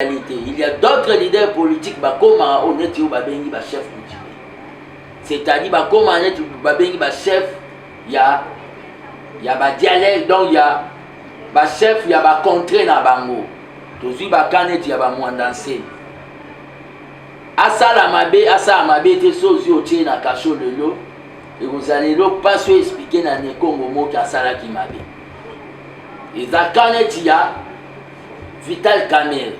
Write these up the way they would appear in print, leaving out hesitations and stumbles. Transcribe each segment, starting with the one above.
Il y a d'autres leaders politiques bakoma honnête ou babengi ba chef coutumier. C'est-à-dire bakoma honnête babengi ba chef ya ba dialecte donc ya ba chef ya ba contrée na bango. Tozui ba kanet ya ba mwandanse. Asala mabe te sozi otie na kasho lelo et vous allez le pas se expliquer na nekongo mo ka sala ki mabe. Et za kanet ya Vital Kamerhe.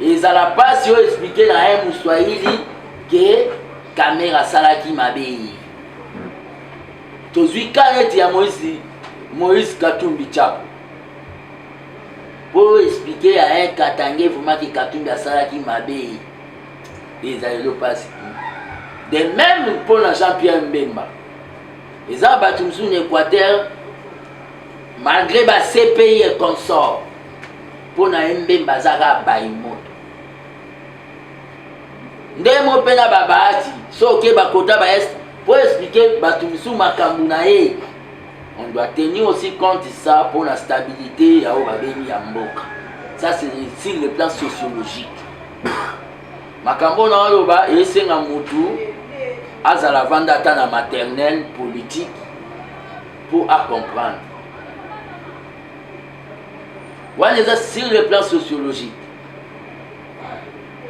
Et ça n'a pas si expliqué dans un Moussoahili que Kamerhe a salaki mabe. Tozui kanet ya Moïse Katumbi Tchapo. Pour expliquer à un Katangé vraiment que Katumbi a salaki mabe. Et ça ne pas si. De même pour la Jean-Pierre Mbemba. Et ça battu en Équateur malgré ba CPI et consort. Pour na Mbemba zaka baimoto. Ndemo pena babati soke bakota ba est pour expliquer batumisu makambu na ye. On doit tenir aussi compte de ça pour la stabilité ya obabeni ya mboka. Ça c'est sur le plan sociologique. Makambo na loba esenga mutu azala vanda ta na maternelle politique pour à comprendre. Voilà ça sur le plan sociologique.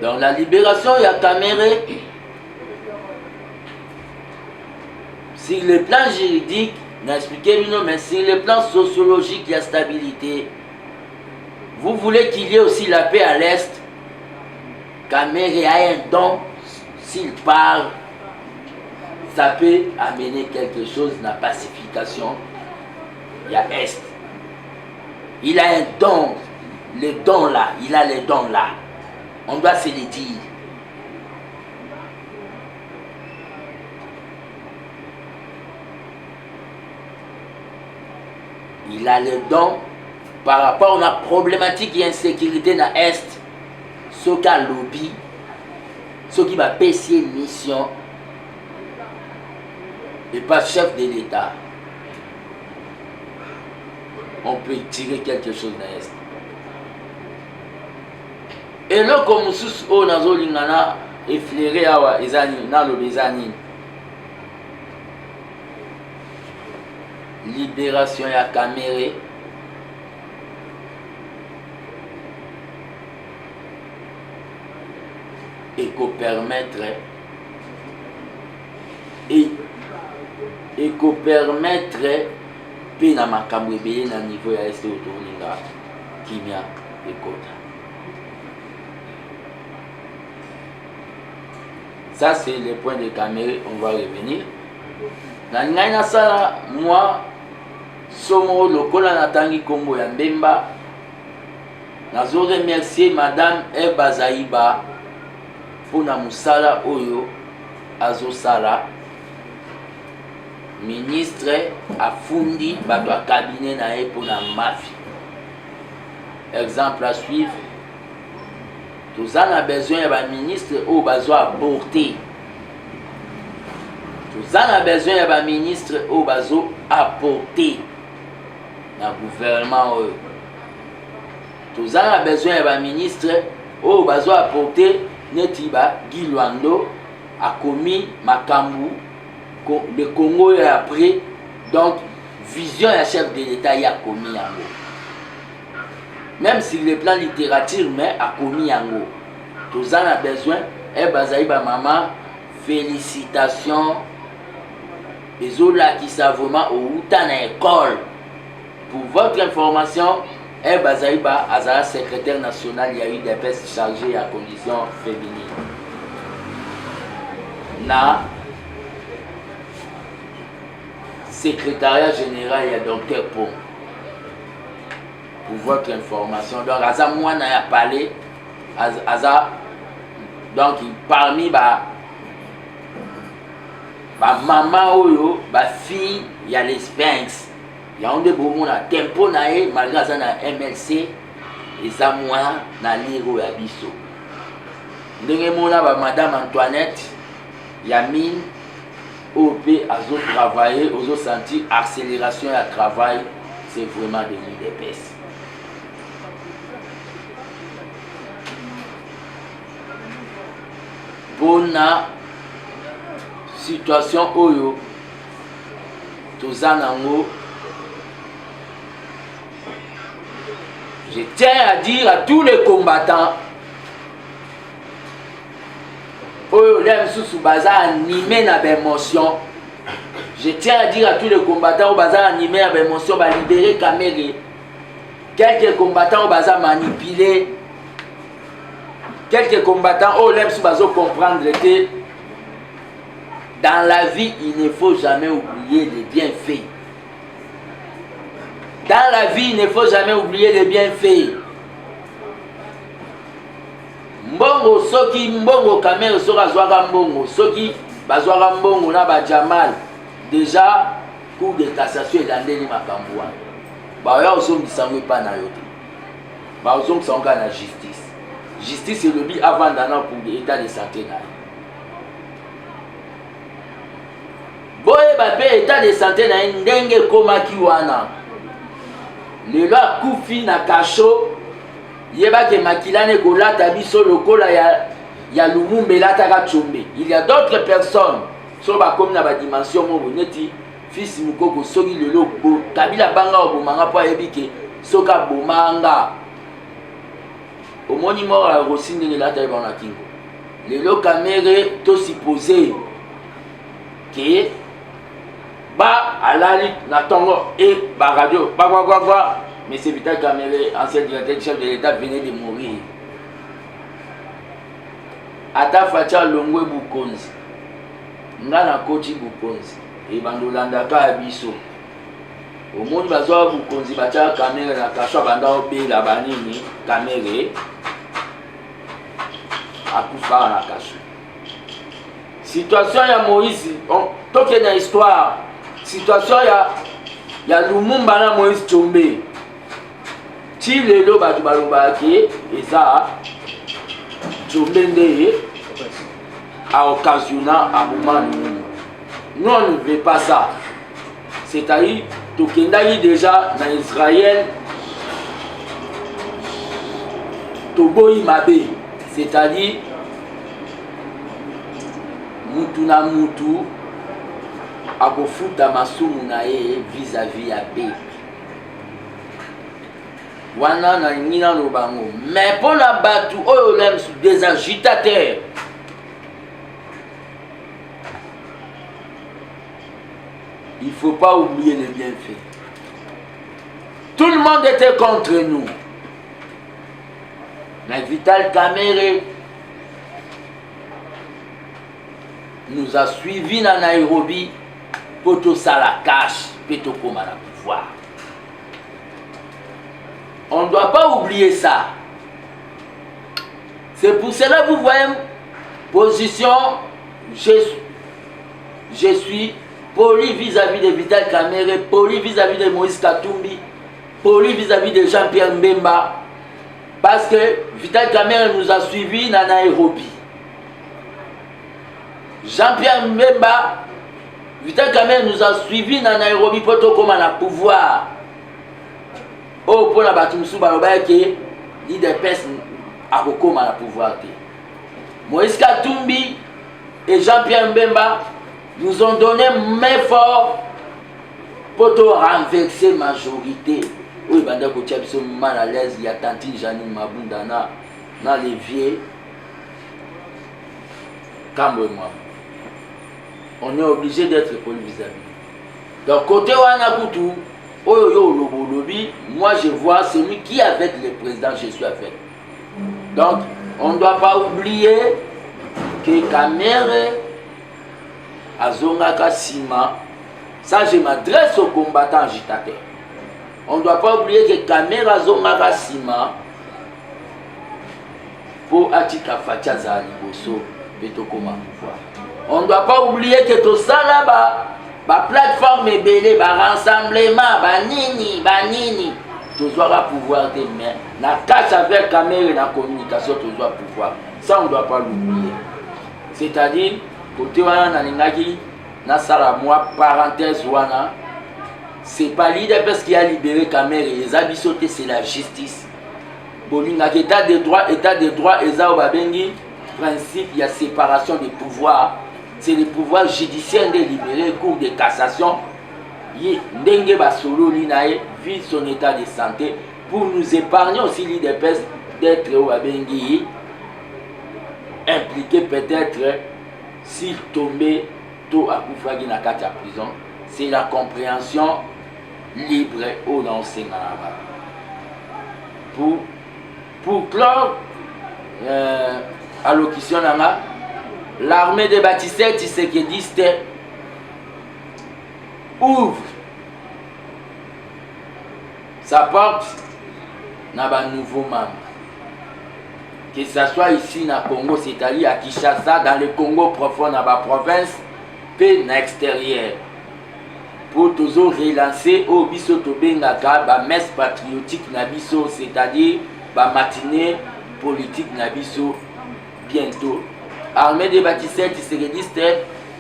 Dans la libération, il y a Kamerhe. Sur le plan juridique, n'a expliqué mais sur le plan sociologique, il y a stabilité. Vous voulez qu'il y ait aussi la paix à l'Est. Kamerhe a un don, s'il parle, ça peut amener quelque chose, la pacification. Il y a Est. Il a un don, les dons là, il a les dons là. On doit se le dire. Il a le don par rapport à la problématique et insécurité dans l'Est. Ce qu'a lobby, ce qui va payer une mission et pas chef de l'État. On peut tirer quelque chose dans l'Est. Et là, comme nous on a effleuré awa ezani na lo bezani. Libération ya Kamerhe. Et qu'on permettrait pe na makambo ebele na niveau ya este otoninga kimia ekota. Ça c'est le point de Kamerhe, on va revenir. Na sala moi somo lokola natangi kombo ya Mbemba. Nazo remercier madame Eba Zaiba pour na musala oyo azo sala. Ministre afundi bato a cabinet na ye pour la mafia. Exemple à suivre. Tous en a besoin d'un ministre ou besoin apporter. Tous en a besoin d'un ministre ou besoin apporter dans le gouvernement. Tous en a besoin d'un ministre ou besoin apporter. Netiba Gilwando a commis Makambu. Le Congo est après. Donc, vision et chef de l'État y a commis yango. Même si le plan littérature, mais a commis yango. Tous en a besoin. Et Bazaïba maman, félicitations. Les autres là qui savent vraiment au Outan à l'école. Pour votre information, et Bazaïba Azara, secrétaire national, il y a eu des postes chargés à condition féminine. Na secrétariat général, il y a Dr Pont. Pour votre information. Donc, Aza Mouana a parlé. Aza, donc, parmi ma maman Oyo, ma fille, il y a les Sphinx. Il y a un de beaux à tempo nae, malgré ça, na MLC, et ça, moi, na Liro et Abisso. Madame Antoinette, Yamine, OP, Azo travailler, Ozo sentir accélération et travail, c'est vraiment devenu des baisses. pour la situation oyo tozanango. Je tiens à dire à tous les combattants oyo l'aime sous baza animé na émotion. Je tiens à dire à tous les combattants au baza animé à émotion, ba libérer Kamere. Quelques combattants au baza manipulé. Quelques combattants au l'aime sous baza comprendre que dans la vie il ne faut jamais oublier les bienfaits. Dans la vie, il ne faut jamais oublier les bienfaits. Mbongo, soki mbongo Kamere sera zwaka mbongo, soki bazwaka mbongo na ba Jamal. Déjà, cour de cassation est landeli makambo wana. Ba ya osongisa ngo pa na yo te. Ba osongisa ngo na justice. Justice est le but avant d'ana pour l'état de santé na. Boye ba pe état de santé na ndenge komaki wana. Lelo akufi na kasho yeba ke makilane kolata biso lokola ya Lumumba elataka Tshombe. Il y a d'autres personnes so bakomi na badimension moko neti fils mukoko soki lelo kabila banga obomanga po ayebi ke soka bomanga omoni moko akosi ndenge elata yeba na kingo. Lelo Kamere to supposé ke ba alali na tongo et ba radio ba quoi mais c'est Vital Kamere, ancien directeur chef de l'État, venait de mourir. Ata Facha Longwe Bukonzi nga na Kochi Bukonzi e bandolanda ka abiso omoni bazwa Bukonzi bacha Kamere na kasho banda obela banini Kamere akufa na kasho. Situation ya Moïse toke na histoire. Situation ya Lumumba na Moïse Tshombe. Ti lelo batu balobaki eza Tshombe nde a occasionnant à moment. Nous on ne veut pas ça. C'est-à-dire tokendaki déjà na Israël toboyi mabe. C'est-à-dire mutu na mutu akofuta masumu na ye vis-à-vis ya be. Wana na ngina no bango. Mais pour la batu oyo lem sous des agitateurs. Il ne faut pas oublier les bienfaits. Tout le monde était contre nous. Mais Vital Kamere nous a suivis dans Nairobi pour tout ça la cache, pour tout comme à la pouvoir. On ne doit pas oublier ça. C'est pour cela que vous voyez position, je suis poli vis-à-vis de Vital Kamere, poli vis-à-vis de Moïse Katumbi, poli vis-à-vis de Jean-Pierre Mbemba, parce que Vital Kamere nous a suivis dans Nairobi. Jean-Pierre Mbemba, Vital Kamere nous a suivis dans Nairobi pour tout comme à pouvoir. Oh, pour la Batumsou Barobaye qui dit des personnes à la pouvoir. Moïse Katumbi et Jean-Pierre Mbemba nous ont donné main fort pour tout renverser majorité. Oui, banda ko sont mal à l'aise, il y a Tantine Janine Mabundana dans les vieux. Cambre-moi. On est obligé d'être poli vis-à-vis. Donc, côté Wanakutu, moi je vois celui qui avec le président je suis avec. Donc, on ne doit pas oublier que Kamere Azongaka Sima, ça je m'adresse aux combattants agitateurs. On ne doit pas oublier que Kamere Azongaka Sima pour Atika Fatia Zaliboso Betokoma pouvoir. On ne doit pas oublier que tout ça là-bas, la plateforme est belle, le rassemblement, banini, tu dois pouvoir te mettre. La cache avec Kamere et la communication, tu dois pouvoir. Ça, on ne doit pas l'oublier. C'est-à-dire, côté wana nalingaki, na sala moi parenthèse wana, c'est pas l'idée parce qu'il a libéré Kamere, les abisotés, c'est la justice. Bolingaki, état de droit, Eza Obabengi, principe, il y a séparation des pouvoirs. C'est le pouvoir judiciaire délibéré, cour de cassation. Ndenge basolo linae vit son état de santé pour nous épargner aussi l'IDPS d'être impliqué peut-être s'il tombait tôt à Koufragi na kati ya prison. C'est la compréhension libre au l'enseignant là-bas. Pour clore allocution l'armée de bâtisseurs tshisekidistes ouvre sa porte dans les nouveaux membres. Que ce soit ici dans le Congo, c'est-à-dire à Kinshasa, dans le Congo profond, dans la province, puis dans l'extérieur. Pour toujours relancer au biso tobengaka ba messe patriotique na biso, c'est-à-dire ba matinée politique na biso bientôt. Armée des bâtisseurs tshisekidistes,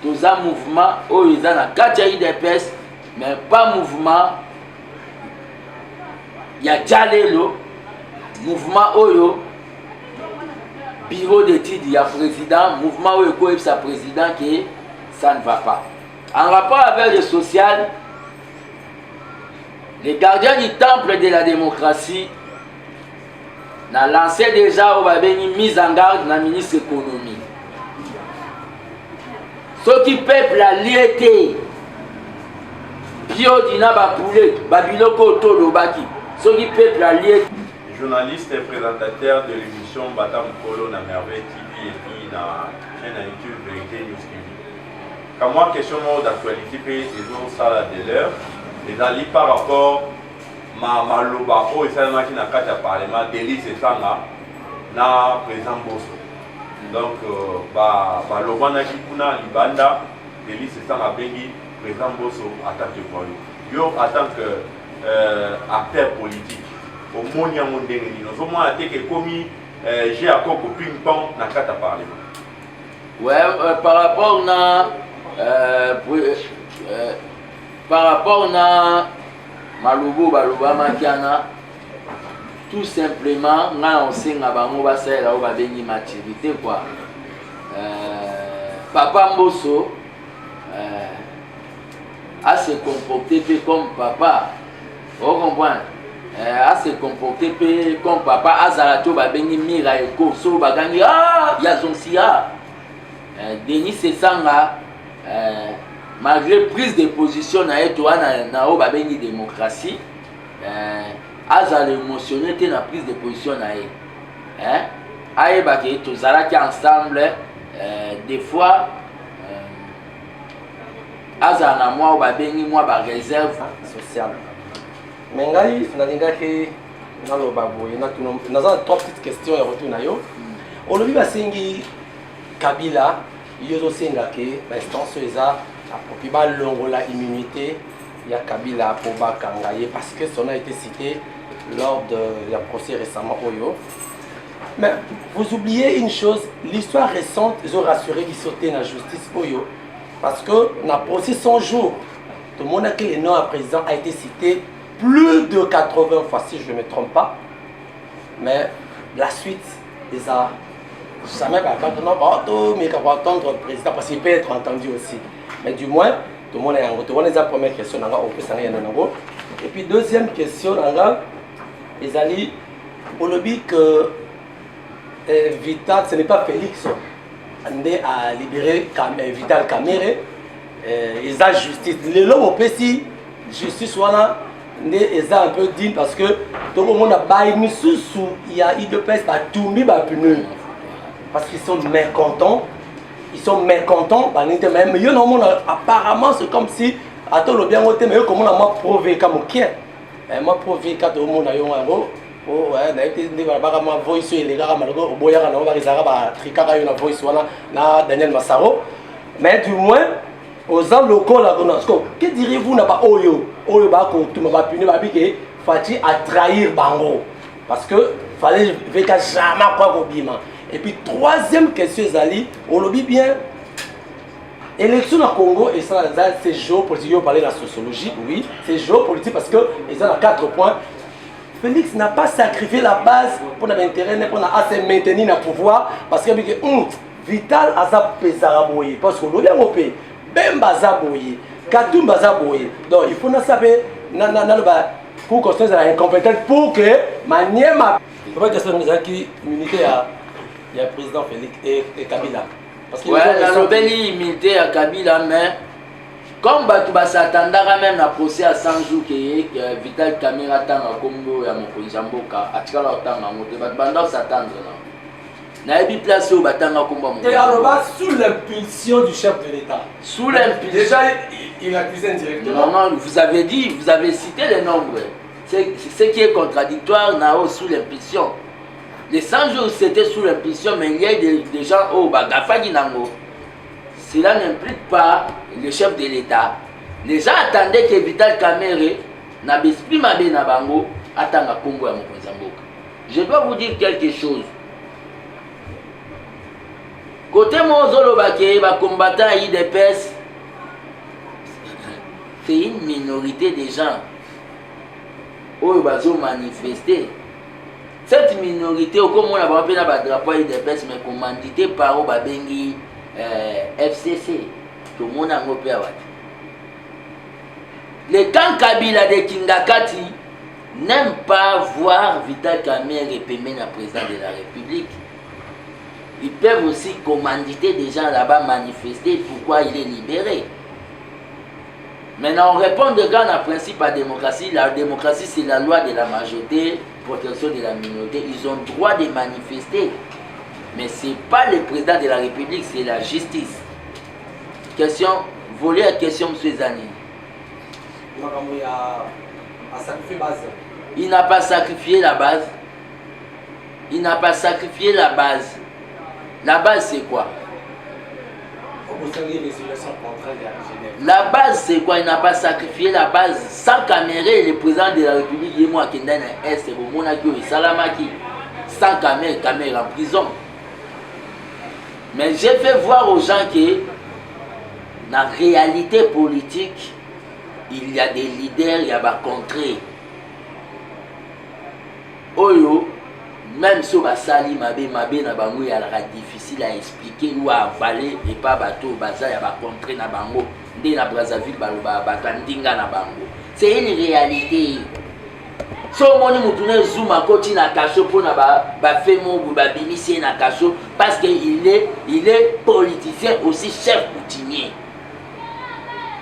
tous un mouvement où ils ont la kati IDPS, mais pas mouvement. Il y a Djalelo, mouvement Oyo, bureau d'études, il y a président, mouvement Oyo, il y a président qui ça ne va pas. En rapport avec le social, les gardiens du temple de la démocratie ont lancé déjà une mise en garde dans le ministre de l'économie. Ceux qui peuplent la liété, bio dina ba poulet, babiloko tolobaki. Ceux qui peuplent la liété. Journaliste et présentateur de l'émission Batam Kolo na Merveille TV et puis na chaîne YouTube Vérité News TV. Comme moi, question d'actualité, et ça la de l'heure, et ali par rapport ma loba o et ça qui na kati ya parlement délice ça na président Bosso. Donc ba loba na ki kuna libanda délice ça na bengi président Bosso attaque quoi. Yo en tant que acteur politique au monde ya mondenge ni no moi attaque commis j'ai à coco ping pong na kati ya parlement. Ouais, par rapport na par rapport à Malubo Baluba Makiana, tout simplement, on sait que maturité quoi. Papa Mbosso a se comporté comme papa. Vous comprenez? A se comporté comme papa. Azarato Babengi Mira et Koso Bagangi. Ah, Yazonsia. Denis Sesanga. Malgré prise de position na la démocratie, Aza l'émotionné na prise de position na aye baki tous ensemble des fois Aza na moi babengi moi ba réserve sociale. Mais ngai nalingaki naloba boye na trois petites questions et retour na yo. Olobi basengi Kabila yozo sengake ba instance eza apoki ba longola immunité ya Kabila pour ba kangaye parce que son a été cité lors de la procès récemment Oyo. Mais vous oubliez une chose, l'histoire récente, ils ont rassuré qu'ils sautaient dans la justice Oyo parce que dans le procès 100 jours, tout le monde a que le nom à président a été cité plus de 80 fois si je ne me trompe pas. Mais la suite, ils ont jamais pas attendre, mais qu'on va entendre le président parce qu'il peut être entendu aussi. Mais du moins, tout le monde est en retour. On est la première question, on peut s'en aller en. Et puis deuxième question, ils ont dit, on le dit que Vital, ce n'est pas Félix, on a libéré Vital Kamere, ils ont justice. Les lois au PC, justice, voilà, ils ont un peu dit parce que tout le monde a baillé sous, il y a eu de peste à tout mis, parce qu'ils sont mécontents. Ils sont mécontents, mais apparemment c'est comme si, à tout le bien, mais comment on m'a prouvé comme qui est. Moi prouvé quand tout le monde a eu un gros. Oh ouais, d'ailleurs, voice les gars, malgré Boyara, on va réserver à Tricara, une voice, là, Daniel Massaro. Mais du moins, aux gens locaux, là, que diriez-vous n'a pas Oyo? Oyo, tout le monde va punir, Fati à trahir Bango. Parce que fallait jamais quoi au bima. Et puis troisième question, Zali, on le dit bien, élection au Congo, et ça c'est géopolitique, on parlait de la sociologie, oui, c'est géopolitique parce que ils ont 4 points. Félix n'a pas sacrifié la base pour l'intérêt, pour se maintenir dans le pouvoir, parce que Vital a pesaraboye, parce que l'on a fait Bemba Zaboye, Katumba Zaboye. Donc il faut savoir, pour construire l'incompétence, pour que Maniema. Il ne faut pas que qui immunité à le président Félix et Kabila. Parce qu'il y a une immunité à Kabila, mais comme tu s'attendra même à procès à 100 jours que Vital Kamera tanga Congo ya Mokonzamboka atikala otanga moto banda s'attendre na ebi place au batanga komba moto. Et alors sous l'impulsion du chef de l'État. Sous l'impulsion. Déjà il accusait indirectement. Non, vous avez dit, vous avez cité les nombres. C'est ce qui est contradictoire nao sous l'impulsion. Les 100 jours c'était sous l'impulsion, mais il y a des gens au Bagafagi Nango. Cela n'implique pas le chef de l'État. Les gens attendaient que Vital Kamerhe n'abesprit Mabe Nabango attanga Congo à Mokonzamboka. Je dois vous dire quelque chose. Côté Mozolo Bake, combattant à IDPS, c'est une minorité de gens qui ont manifesté. Cette minorité, comme on a appelé la drapeau IDPS, mais commandité par Obabengi. FCC, tout le monde a repéré. Les camps Kabila de Kingakati n'aiment pas voir Vital Kamerhe épémé le président de la République. Ils peuvent aussi commanditer des gens là-bas manifester pourquoi il est libéré. Maintenant, on répond de grand à principe à la démocratie. La démocratie, c'est la loi de la majorité, protection de la minorité. Ils ont le droit de manifester. Mais ce n'est pas le président de la République, c'est la justice. Question, voler la question, M. Zani. Il n'a pas sacrifié la base. Il n'a pas sacrifié la base. La base, c'est quoi? La base, c'est quoi? Il n'a pas sacrifié la base. Sans Kamerhe, le président de la République, il est moi qui est dans l'Est, sans Kamerhe en prison. Mais j'ai fait voir aux gens que dans la réalité politique, il y a des leaders, il y a des contrées. Oyo, même si on va salir Mabé na bango, il y a difficile à expliquer ou à avaler et pas bateau, baza, il y a des contrées na bango. Dès na Brazzaville, batandinga na bango. C'est une réalité. Si on a un zoom à côté na cacho pour na fait mon bimisi na cacho parce qu'il est politicien aussi chef coutumier.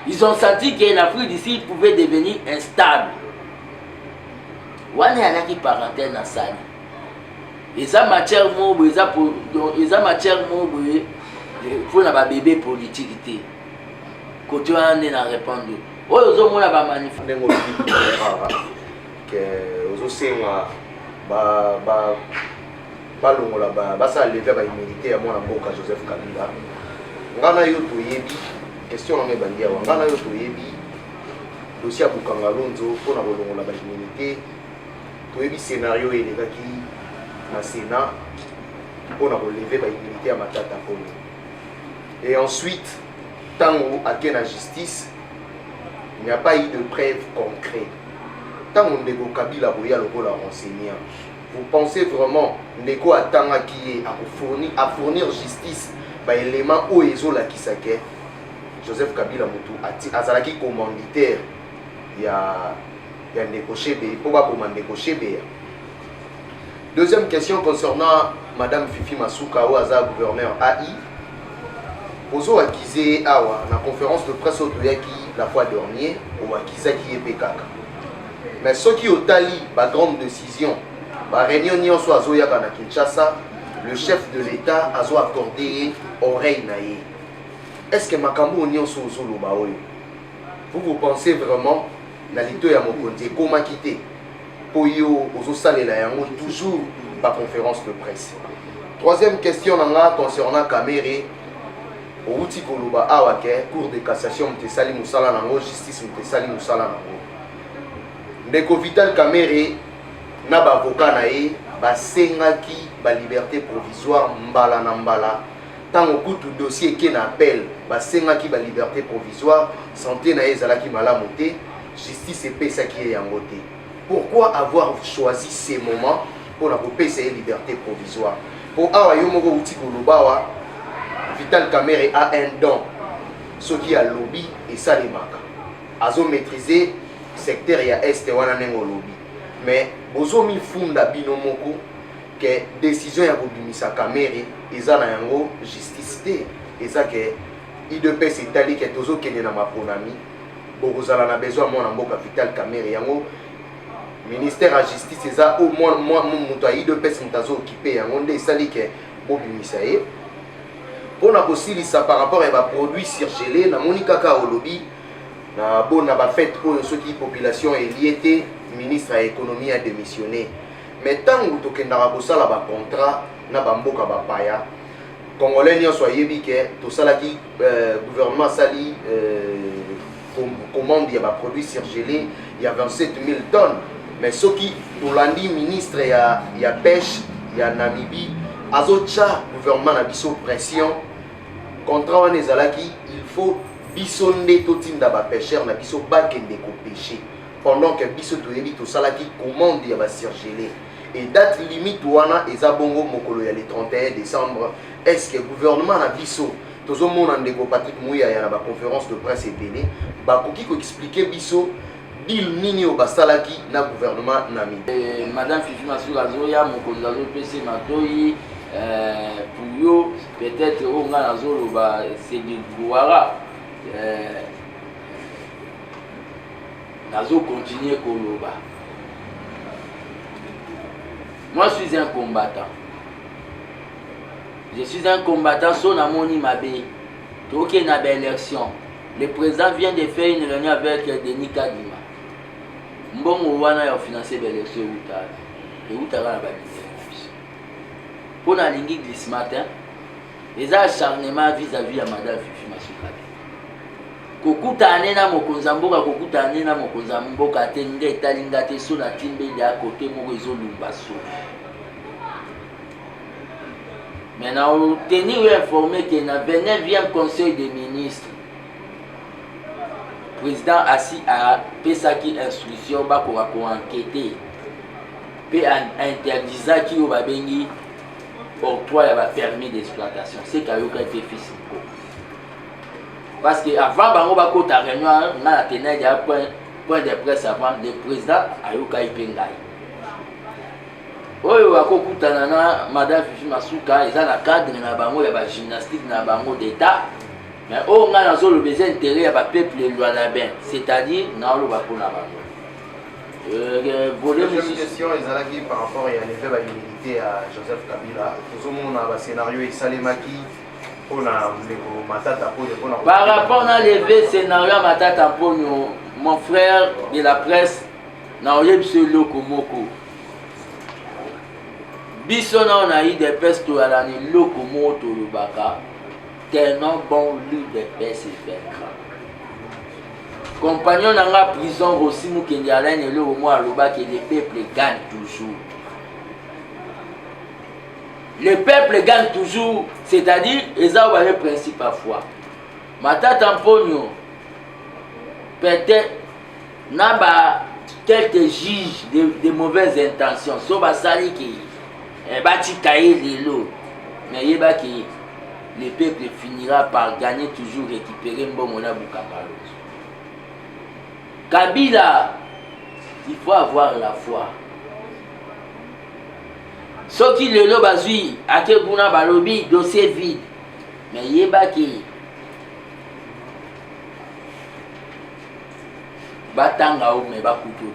Ils ont senti que l'Afrique d'ici pouvait devenir instable. Wane yana qui parenthèse na sali. Et ça matière mobo, et ça matière mobo pour na bébé politique. Côté on a répondu. Oh ils ont la manifester. Que ozosenga balongola basa lever ba immunité ya mwana mboka Joseph Kabila ngana yo toyebi question na ngebandi ya ngana yo toyebi dossier ya Bukanga Lonzo pona bolongola ba immunité toyebi scénario elekaki na Sénat pona lever ba immunité ya Matata Polo et ensuite tango ake na justice il n'y a pas eu de preuve concrète. Tant on Ndeko Kabila boya lokola enseignant, vous pensez vraiment Ndeko atanga qui est à fournir justice par élément où ezola kisake Joseph Kabila mutu azalaki commanditaire ya Ndeko Chebe pour ba Ndeko Chebe. Deuxième question concernant Madame Fifi Masuka ou Aza gouverneur AI. Ozo akizé awa na conférence de presse otoyaki la fois dernière au akizaki epekaka. Mais ceux qui ont tali la grande décision, la réunion soit Zoyaka na Kinshasa, le chef de l'État a accordé oreille naïe. Est-ce que Makambo Union soit Zolo Baoyo? Vous pensez vraiment la lito ya Mokonzi comment quitter? Pour yo ozo salela yango toujours par conférence de presse. Troisième question concernant Kamerhe. Au outil Koloba Awake, cour de cassation Mtesali Moussala Nango, justice Mtesali Moussala Nango. Ndeko Vital Kamerhe na ba avocat na ye basengaki ba liberté provisoire mbala na mbala tango kutu dossier ke na appel basengaki ba liberté provisoire santé na ye ezalaki malamu te justice epesaki ye yango te pourquoi avoir choisi ces moments pour la paix liberté provisoire? Pour awa yomoko uti kolobawa Vital Kamerhe a un don, ce qui a lobby et ça les marque. Azo maîtriser secteur ya est wana nengo lobby. Mais bozo mi funda binomoko que décision ya kobimisa Kamerhe eza na yango justice te. Eza que IDPS Italie que tozo kende na maponami. Bokozala na besoin mona mboka Vital Kamerhe yango ministère à justice eza au moins moto a IDPS mutazo occupé yango nde esali ke bobimisa ye. Pour na kosilisa par rapport à produits surgelés na moni kaka au lobby na bona ba fête oyo soki population eliete ministre à économie a démissionné. Mais tant que tokendaka kosala ba contrat na ba mboka ba paya congolais nyonso ayebi ke tosalaki gouvernement sali commande ya ba produits surgelés il y a 27 000 tonnes. Mais ce qui Tolandi ministre ya pêche ya Namibie azocha gouvernement na biso pression contrat wana ezalaki il faut biso nde totinda ba pêcheur na biso bakende ko pêcher pendant que biso toyebi tosalaki commande ya ba surgelé et date limite wana eza bongo mokolo ya le 31 décembre. Est-ce que gouvernement na biso tozomona ndeko Patrick Mouya ya na ba conférence de presse ebele bakoki ko expliquer biso deal nini o basalaki na gouvernement Namibie? Madame Fifi Masuka Zoya mokonzi azo pese matoi pour yo peut-être on a nazoloba c'est du Gouara nazo continuer koloba. Moi je suis un combattant. Je suis un combattant son amoni mabe. Donc il y a une élection. Le président vient de faire une réunion avec Denis Kadima. Mbongo wana a financé l'élection Outara. Et Outara n'a pas dit. Pour la ligne de ce matin, les acharnements vis-à-vis à Madame Fifi Masuka. Kokuta na mokonza mboka kokuta na mokonza mboka tenge talinga te so na timbe ya côté moko ezolumba so. Maintenant, on tenir informé que dans le 29e conseil des ministres, le président assis à Pesaki instruction pour enquêter, puis interdisant qui va bengi octroi ya permis d'exploitation. C'est qu'il y a été fait. Parce que avant bango bakota réunion na tenait ya point de presse avant le président ayoka ipengai. Oyo bakokutana na Madame Fifi Masuka eza na cadre na bango ya ba gymnastique na bango d'état. Mais on a le besoin d'intérêt à peuple luanabin, c'est-à-dire na lo bakona bango. Deuxième question ezalaki par rapport à l'effet de l'immunité à Joseph Kabila. Tozomona ba scénario esalemaki pona ndeko Matata pona. Par rapport à levé scénario Matata pona, mon frère de la presse na oyebise lokomoko. Biso na on a eu des pestes à l'année lokomoto lobaka. Tellement bon lui de peste et compagnon dans la prison aussi moukendi alain et le moi loba que les peuples gagnent toujours. Le peuple gagne toujours, c'est-à-dire ils ont le principe parfois. Matata Mpogno peut-être n'a pas quelques juges de mauvaises intentions. So basali qui bati cahier les lots, mais il va qui le peuple finira par gagner toujours, récupérer Mbomona Bukangalo. Kabila, il faut avoir la foi. Ce qui le lobe azui, à quel point balobi, dossier vide. Mais il y a qui batanga ou mais bakuto.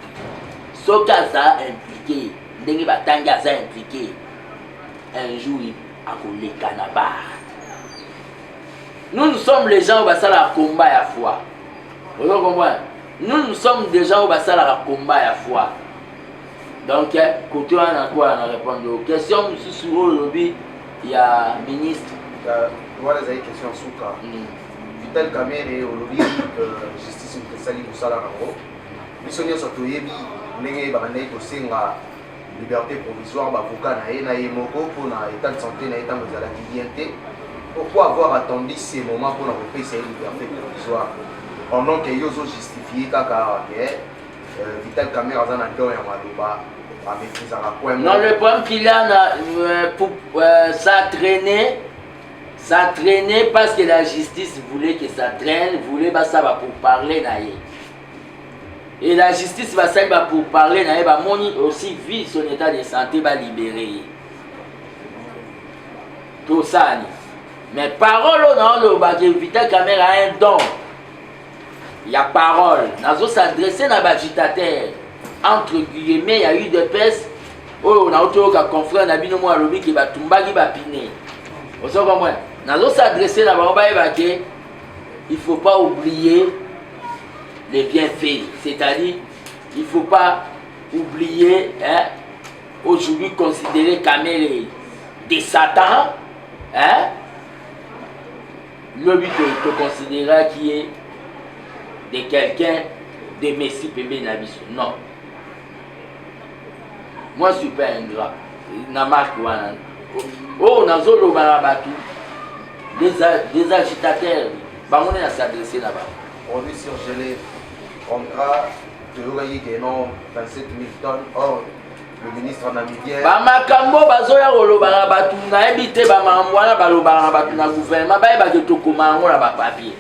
Ce cas ça impliqué, dengue batanga ça impliqué. Un jour, à coller canabar. Nous sommes les gens où ça la combat à foi. Vous comprenez? Nous sommes des gens où ça la combat à foi. Donc, côté on a quoi on répondre aux questions sur le lobby, il y a ministre. Voilà les questions souka. Vital Kamerhe au lobby justice mukesali musala nango. Bisonyo sotoyebi ndenge bakandai kosenga liberté provisoire bavocat na ye na yemoko pour na état de santé na état mozala bien. Pourquoi avoir attendu ces moments pour nous payer cette liberté provisoire pendant que ils ont justifié kaka Vital Kamerhe aza na don ya maloba amefisaka point. Non, le problème qu'il a pour s'entraîner parce que la justice voulait que ça traîne, voulait pas ça pour parler naïe. Et la justice va ça pour parler naïe, va moni aussi vite son état de santé va libérer. Tout ça. Mais parole non, le Vital Kamerhe a un don. Il y a parole. Nazo s'adresser à l'agitateur. Entre guillemets, il y a eu des pèses. Oh, on a autre confrère n'a bino moi lobby qui va tumba qui va piner. Vous savez comment? Nazo s'adresser à l'agitateur. Il faut pas oublier les bienfaits. C'est-à-dire, il ne faut pas oublier, hein, aujourd'hui considérer Kamerhe des Satan, hein? Le but de considérer qui est de quelqu'un de Messi Pembe Nabiso. Non. Moi, je ne suis pas ingrat. Oh, Nazolo Barabatu, des agitateurs, on est à s'adresser là-bas. On est surgelé. Contrat de Yogaïgeno, 27 000 tonnes. Or, le ministre namibien. Bamakambo bazoya kolobana batu na ebite bamamwana balobana batu na gouvernement bayeba ke tokoma yango na bapapier.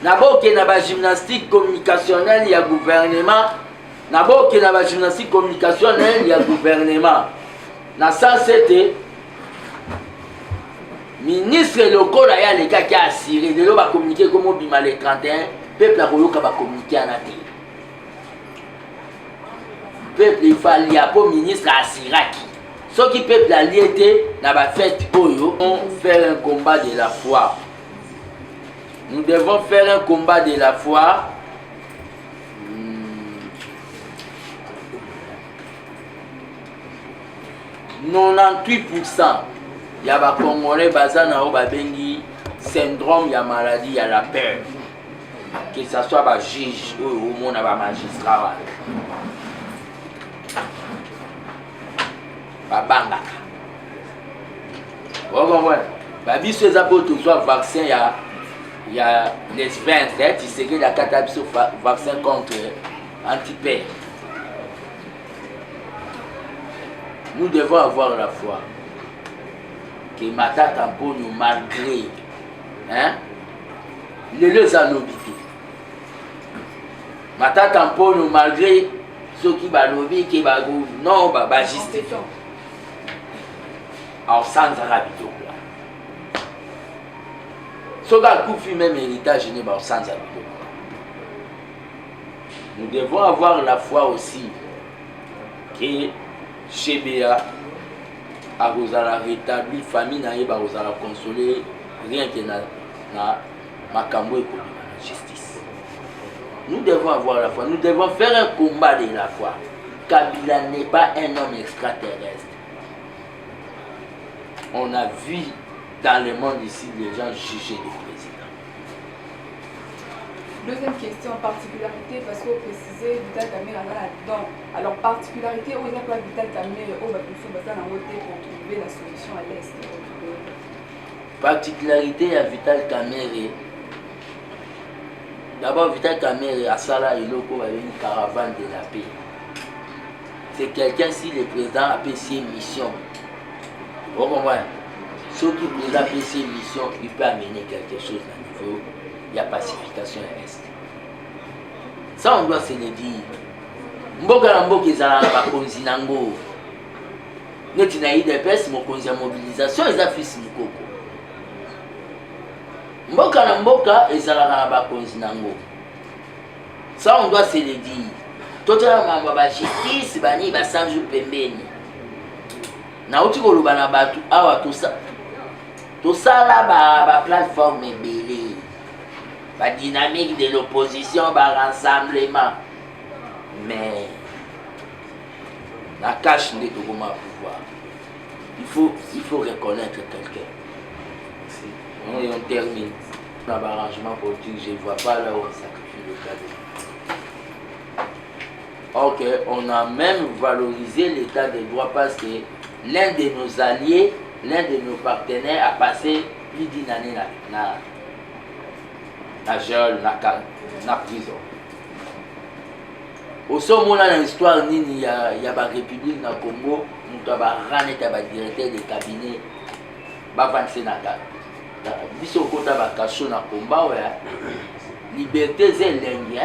Naboke na ba gymnastique communicationnelle ya gouvernement. Naboke na ba gymnastique communicationnelle ya gouvernement. Na ça c'était ministre local ya les gars qui a assuré de ba communiquer comme bima le 31 peuple a koyoka ba communiquer en até. Peuple il fallait pour ministre à Siraki. Ce qui peuple a lié n'a pas fait Oyo, on faire un combat de la foi. Nous devons faire un combat de la foi. 98% ya ba Congolais bazana o babengi syndrome ya maladie ya la peur. Que ce soit ba juge ou au monde ba magistrat. Babangaka. Vous comprenez? Babiso eza po tozwa vaccin ya les 20, tu sais que la catabiso vaccin contre anti-paix. Nous devons avoir la foi que Matata Mponyo malgré hein les alobité. Matata Mponyo malgré ceux qui balobi qui bagou non ba justifié. Alors sans habito là. Ce gars qui même héritage n'est pas sans habito. Nous devons avoir la foi aussi que Chebea a rétabli famille na yeba a consoler rien que na makambo et la justice. Nous devons avoir la foi, nous devons faire un combat de la foi. Kabila n'est pas un homme extraterrestre. On a vu dans le monde ici les gens juger les présidents. Deuxième question, particularité, parce que vous précisez Vital Kamerhe là-dedans. Alors, particularité, où il y a quoi Vital Kamerhe, où il faut pour trouver la solution à l'Est. Particularité à Vital Kamerhe. D'abord, Vital Kamerhe à Sala Iloko avait une caravane de la paix. C'est quelqu'un, si le président a apprécié une mission. Vous comprenez? Ceux qui président a apprécié une mission, il peut amener quelque chose à niveau. Il y a pacification et reste. Ça, on doit se le dire. Mboka na mboka ezala na bakonzi nango. Neti na IDPS mokonzi ya mobilisation eza fils mukoko. Mboka na mboka ezala na bakonzi nango. Ça, on doit se le dire. Totala mamba ba justice bani ba sanju pembeni. Na uti koloba na batu awa tosala ba plateforme ebele. La dynamique de l'opposition, le rassemblement. Mais la cache n'est que comment pouvoir. Il faut reconnaître quelqu'un. On termine. Dans l'arrangement politique, je ne vois pas là où on sacrifie le cas de. Ok, on a même valorisé l'état de droit parce que l'un de nos alliés, l'un de nos partenaires a passé plus d'une année na prison. osomona na histoire nini ya ba république na Congo mutu abarane ta ba directeur de cabinet bavandise na kaka biso okota bakasho na komba oya liberté eza elengi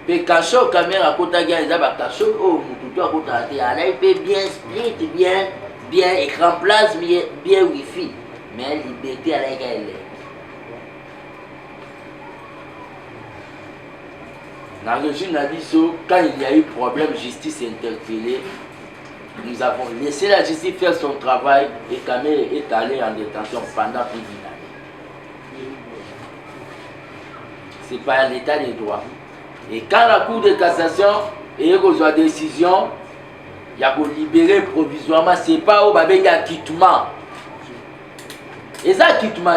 mpe kasho kamera akotaki eza bakasho oyo mutu to akotaka te alai mpe bien split bien écran place bien wifi mais liberté alaika elengi. Dans le régime Nabiso, quand il y a eu problème, justice interpellée, nous avons laissé la justice faire son travail et Kamel est allé en détention pendant plus d'une année. C'est pas l'état des droits. Et quand la Cour de cassation a eu une décision, il y a pour libérer provisoirement, c'est pas au babé acquittement. Et ça, acquittement,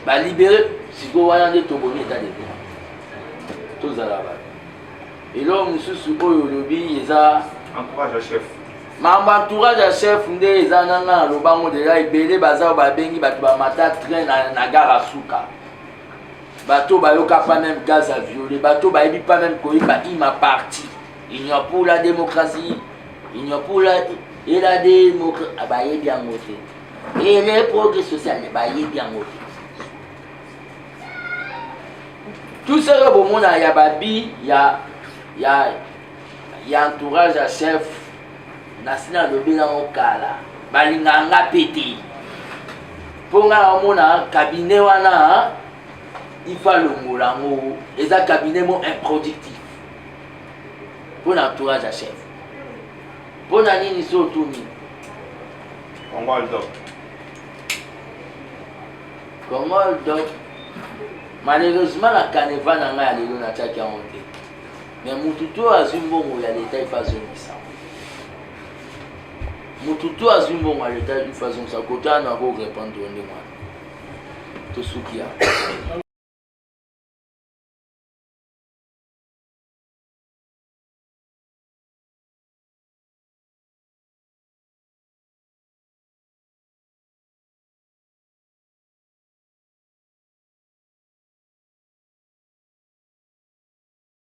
bah libérer, si vous voyez un état des droits. Et là, monsieur Souko Yolobi, il a encourage le chef. Ma entourage à chef, il a un lobango de là, il bazar babengi batu ba mata train na gare à Souka. Bateau ba yoka pas même gaz à violer, bateau ba ebi pas même koyiba il m'a parti. Il n'y a pour la démocratie, il n'y a pour la démocratie, ba yebi bien moté. Et les progrès sociaux, ba yebi bien moté. Tout ça, il y a babi, il y a entourage à chef, national lobby dans le cas là, balinganga pété. Pour un cabinet wana, il faut le moulango, et un cabinet improductif. Pour l'entourage à chef. Pour la ligne surtout. Comment le doc? Comment le doc? Malheureusement, la carnaval n'a pas allé dans la tchèque à monter. Mais Moutoutou a zumbo il y a l'état de façon ça. Moutoutou a zumbo à l'état de façon ça. Côté on a beau répondre au monde. Tout ce qu'il y a.